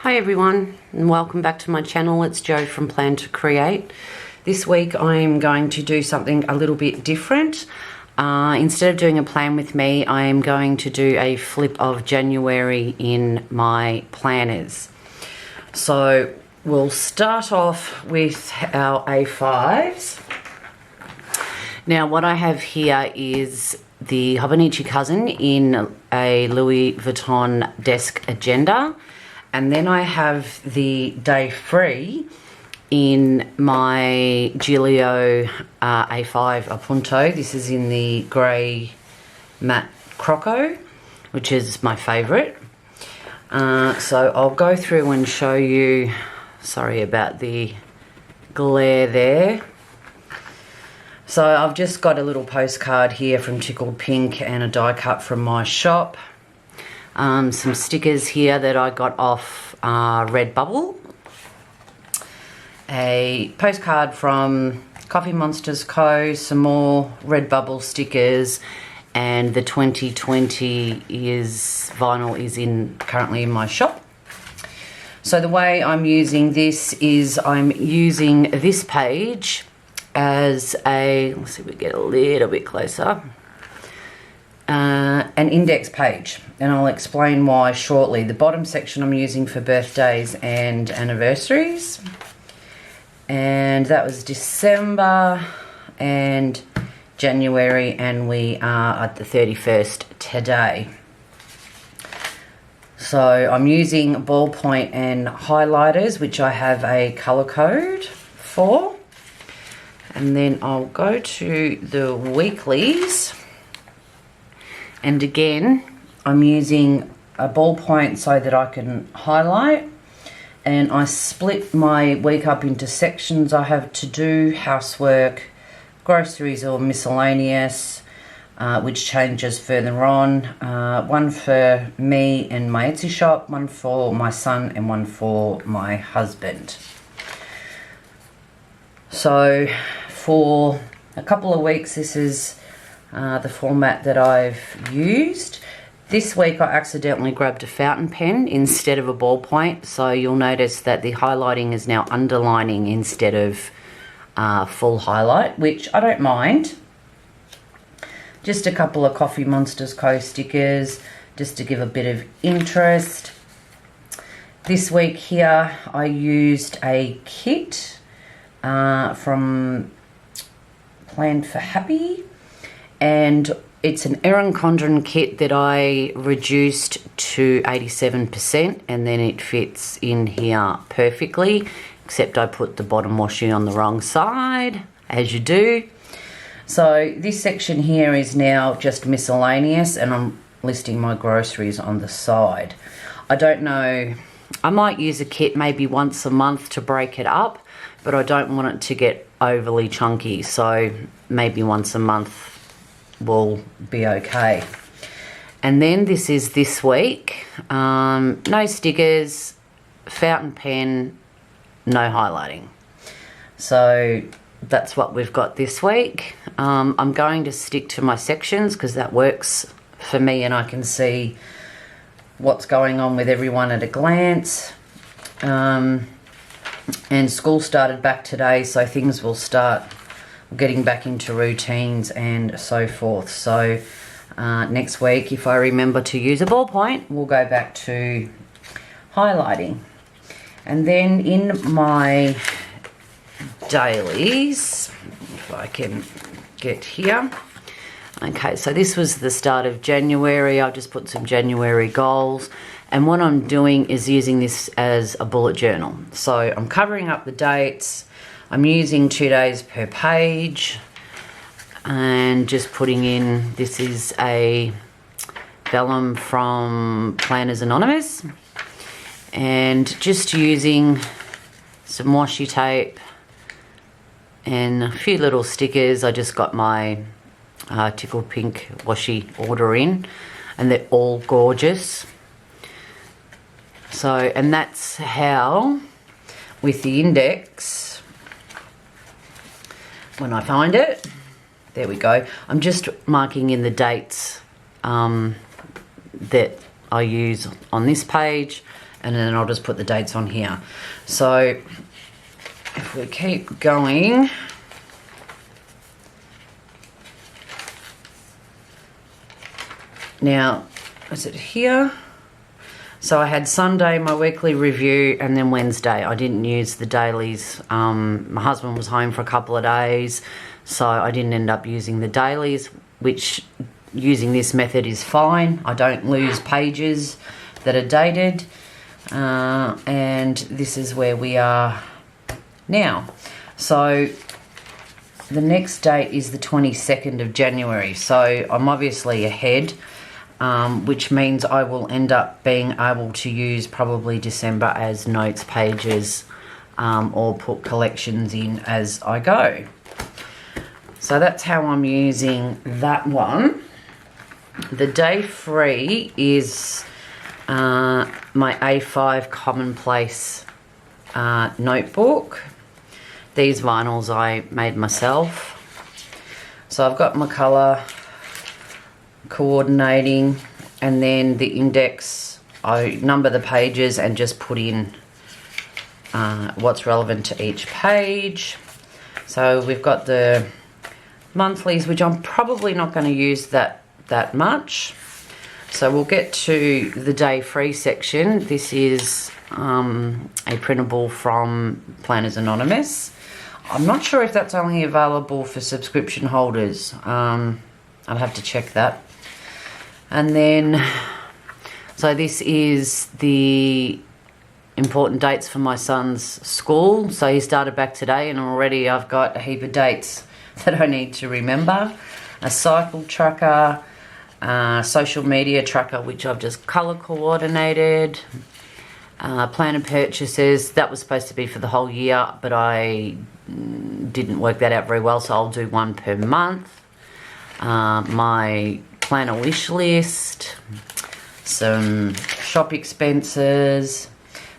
Hi everyone, and welcome back to my channel. It's Jo from Plan to Create. This week I'm going to do something a little bit different. Instead of doing a plan with me, I am going to do a flip of January in my planners. So we'll start off with our A5s. Now what I have here is the Hobonichi cousin in a Louis Vuitton desk agenda. And then I have the Day Free in my Giglio A5 Appunto. This is in the grey matte croco, which is my favourite. So I'll go through and show you, sorry about the glare there. So I've just got a little postcard here from Tickled Pink and a die cut from my shop. Some stickers here that I got off Redbubble. A postcard from Coffee Monsters Co. Some more Redbubble stickers, and the 2020 vinyl is currently in my shop. So the way I'm using this is I'm using this page as let's see if we get a little bit closer. An index page, and I'll explain why shortly. The bottom section I'm using for birthdays and anniversaries, and that was December and January, and we are at the 31st today. So I'm using ballpoint and highlighters, which I have a colour code for, and then I'll go to the weeklies. And again, I'm using a ballpoint so that I can highlight, and I split my week up into sections. I have to do, housework, groceries or miscellaneous, which changes further on. One for me and my Etsy shop, one for my son, and one for my husband. So for a couple of weeks, this is the format that I've used. This week I accidentally grabbed a fountain pen instead of a ballpoint, so you'll notice that the highlighting is now underlining instead of full highlight, which I don't mind. Just a couple of Coffee Monsters Co. stickers just to give a bit of interest. This week here I used a kit from Plan for Happy, and it's an Erin Condren kit that I reduced to 87%, and then it fits in here perfectly, except I put the bottom washi on the wrong side, as you do. So this section here is now just miscellaneous, and I'm listing my groceries on the side. I don't know, I might use a kit maybe once a month to break it up, but I don't want it to get overly chunky, so maybe once a month will be okay. And then this is this week, no stickers, fountain pen, no highlighting. So that's what we've got this week. I'm going to stick to my sections because that works for me, and I can see what's going on with everyone at a glance. And school started back today, so things will start getting back into routines and so forth. So next week, if I remember to use a ballpoint, we'll go back to highlighting. And then in my dailies, if I can get here. Okay, so this was the start of January. I've just put some January goals. And what I'm doing is using this as a bullet journal. So I'm covering up the dates. I'm using 2 days per page, and just putting in, this is a vellum from Planners Anonymous, and just using some washi tape and a few little stickers. I just got my Tickled Pink washi order in, and they're all gorgeous. So, and that's how, with the index, when I find it, there we go. I'm just marking in the dates that I use on this page, and then I'll just put the dates on here. So if we keep going, now is it here? So I had Sunday, my weekly review, and then Wednesday. I didn't use the dailies. My husband was home for a couple of days, so I didn't end up using the dailies, which using this method is fine. I don't lose pages that are dated. And this is where we are now. So the next date is the 22nd of January. So I'm obviously ahead. Which means I will end up being able to use probably December as notes pages, or put collections in as I go. So that's how I'm using that one. The day free is my A5 Commonplace notebook. These vinyls I made myself. So I've got my colour coordinating, and then the index, I number the pages and just put in what's relevant to each page. So we've got the monthlies, which I'm probably not going to use that much. So we'll get to the day free section. This is a printable from Planners Anonymous. I'm not sure if that's only available for subscription holders. I'll have to check that. And then, so this is the important dates for my son's school. So he started back today, and already I've got a heap of dates that I need to remember. A cycle tracker, social media tracker, which I've just colour coordinated. Planner purchases, that was supposed to be for the whole year, but I didn't work that out very well, so I'll do one per month. My planner wish list, some shop expenses.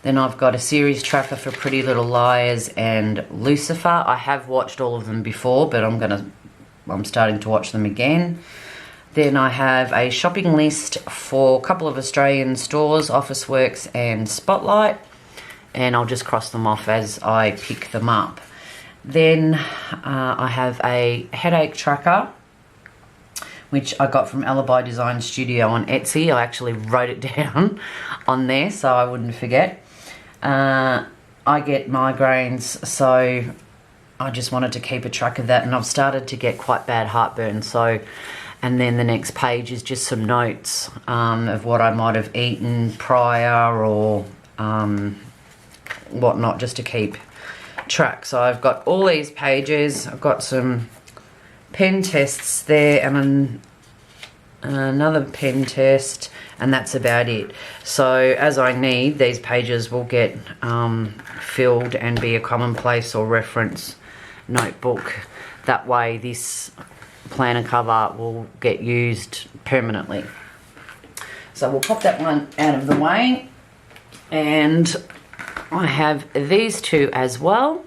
Then I've got a series tracker for Pretty Little Liars and Lucifer. I have watched all of them before, but I'm starting to watch them again. Then I have a shopping list for a couple of Australian stores, Officeworks and Spotlight, and I'll just cross them off as I pick them up. Then I have a headache tracker, which I got from Alibi Design Studio on Etsy. I actually wrote it down on there so I wouldn't forget. I get migraines, so I just wanted to keep a track of that, and I've started to get quite bad heartburn. So, and then the next page is just some notes of what I might have eaten prior or whatnot, just to keep track. So I've got all these pages. I've got some pen tests there and another pen test, and that's about it. So as I need, these pages will get filled and be a commonplace or reference notebook. That way this planner cover will get used permanently. So we'll pop that one out of the way, and I have these two as well.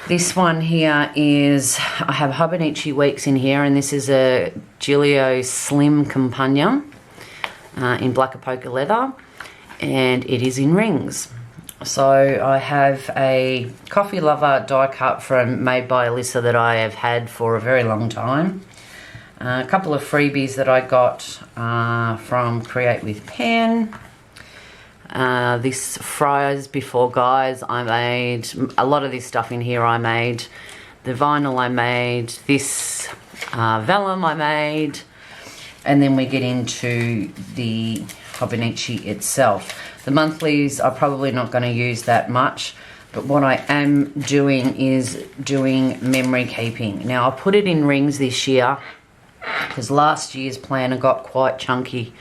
This one here is, I have Hobonichi weeks in here, and this is a Giglio Slim Compagnon in black polka leather, and it is in rings. So I have a Coffee Lover die cut made by Alyssa that I have had for a very long time. A couple of freebies that I got from Create with Pen. This Fries Before Guys I made. A lot of this stuff in here I made. The vinyl I made. This vellum I made. And then we get into the Hobonichi itself. The monthlies are probably not going to use that much, but what I am doing is doing memory keeping. Now I put it in rings this year because last year's planner got quite chunky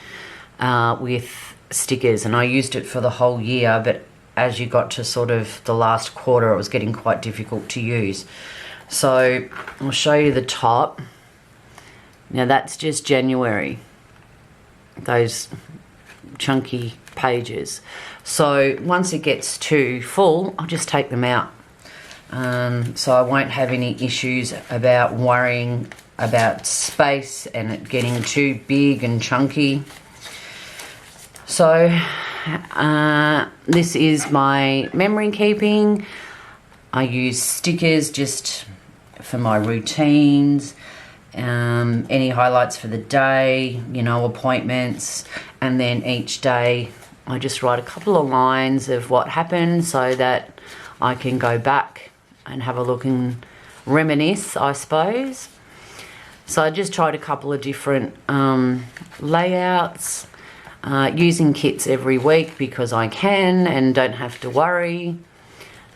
with stickers, and I used it for the whole year, but as you got to sort of the last quarter it was getting quite difficult to use. So I'll show you the top. Now that's just January, those chunky pages. So once it gets too full, I'll just take them out. So I won't have any issues about worrying about space and it getting too big and chunky. So this is my memory keeping. I use stickers just for my routines, any highlights for the day, you know, appointments, and then each day I just write a couple of lines of what happened so that I can go back and have a look and reminisce, I suppose. So I just tried a couple of different layouts, using kits every week because I can and don't have to worry.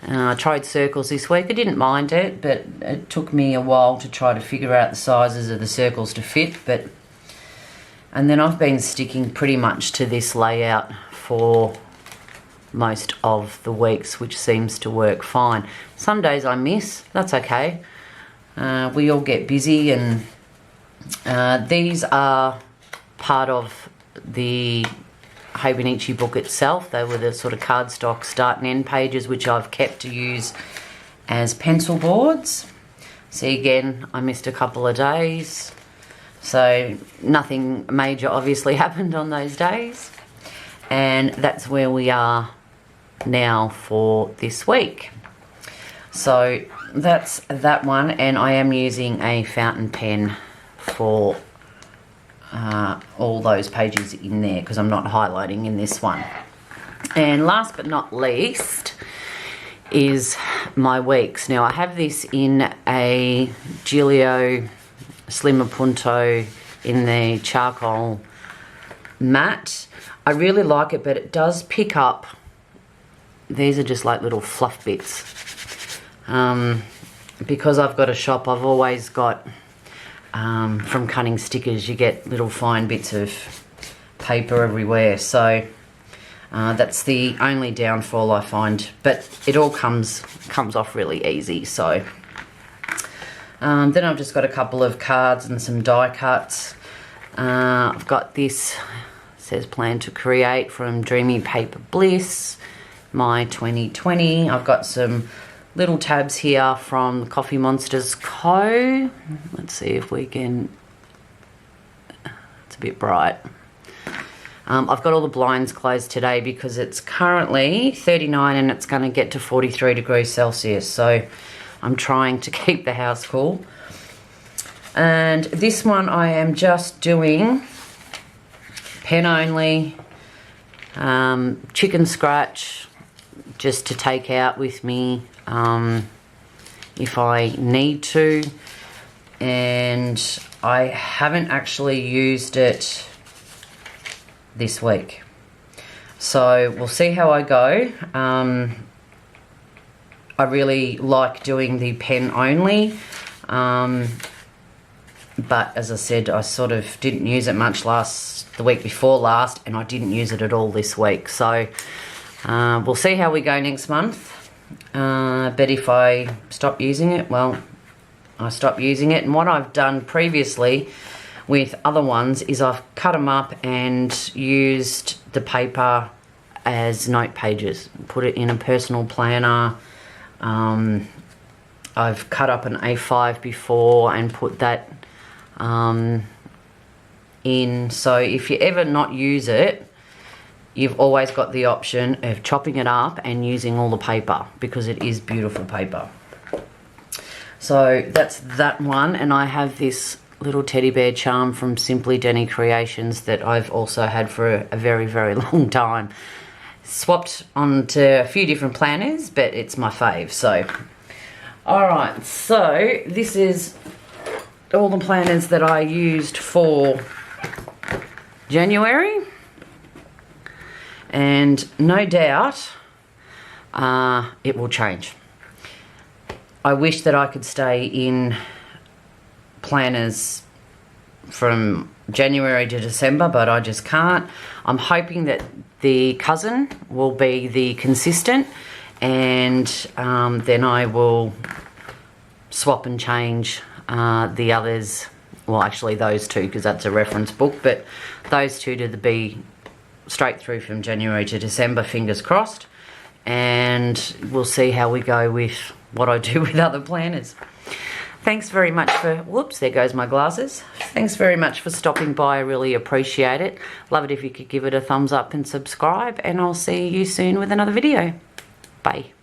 I tried circles this week. I didn't mind it, but it took me a while to try to figure out the sizes of the circles to fit. And then I've been sticking pretty much to this layout for most of the weeks, which seems to work fine. Some days I miss, that's okay. We all get busy, and these are part of the Hobonichi book itself. They were the sort of cardstock start and end pages, which I've kept to use as pencil boards. See, again, I missed a couple of days, so nothing major obviously happened on those days. And that's where we are now for this week. So that's that one, and I am using a fountain pen for all those pages in there because I'm not highlighting in this one. And last but not least is my weeks. Now I have this in a Giglio Slim Appunto in the charcoal matte. I really like it, but it does pick up, these are just like little fluff bits. Because I've got a shop, I've always got from cutting stickers, you get little fine bits of paper everywhere, so that's the only downfall I find, but it all comes off really easy. So then I've just got a couple of cards and some die cuts. I've got this, says plan to create, from Dreamy Paper Bliss, my 2020. I've got some little tabs here from Coffee Monsters Co. Let's see if we can, it's a bit bright. I've got all the blinds closed today because it's currently 39 and it's going to get to 43 degrees Celsius. So I'm trying to keep the house cool. And this one I am just doing pen only, chicken scratch, just to take out with me if I need to. And I haven't actually used it this week, so we'll see how I go. I really like doing the pen only, but as I said, I sort of didn't use it much the week before last, and I didn't use it at all this week. So we'll see how we go next month. But if I stop using it, well, I stop using it. And what I've done previously with other ones is I've cut them up and used the paper as note pages, put it in a personal planner. I've cut up an A5 before and put that in, so if you ever not use it, you've always got the option of chopping it up and using all the paper, because it is beautiful paper. So that's that one. And I have this little teddy bear charm from Simply Denny Creations that I've also had for a very, very long time. Swapped onto a few different planners, but it's my fave. So alright, so this is all the planners that I used for January, and no doubt it will change. I wish that I could stay in planners from January to December, but I just can't. I'm hoping that the cousin will be the consistent, and then I will swap and change the others. Well, actually those two, because that's a reference book, but those two to be straight through from January to December, fingers crossed. And we'll see how we go with what I do with other planners. Thanks very much for, whoops, there goes my glasses. Thanks very much for stopping by. I really appreciate it. Love it if you could give it a thumbs up and subscribe, and I'll see you soon with another video. Bye.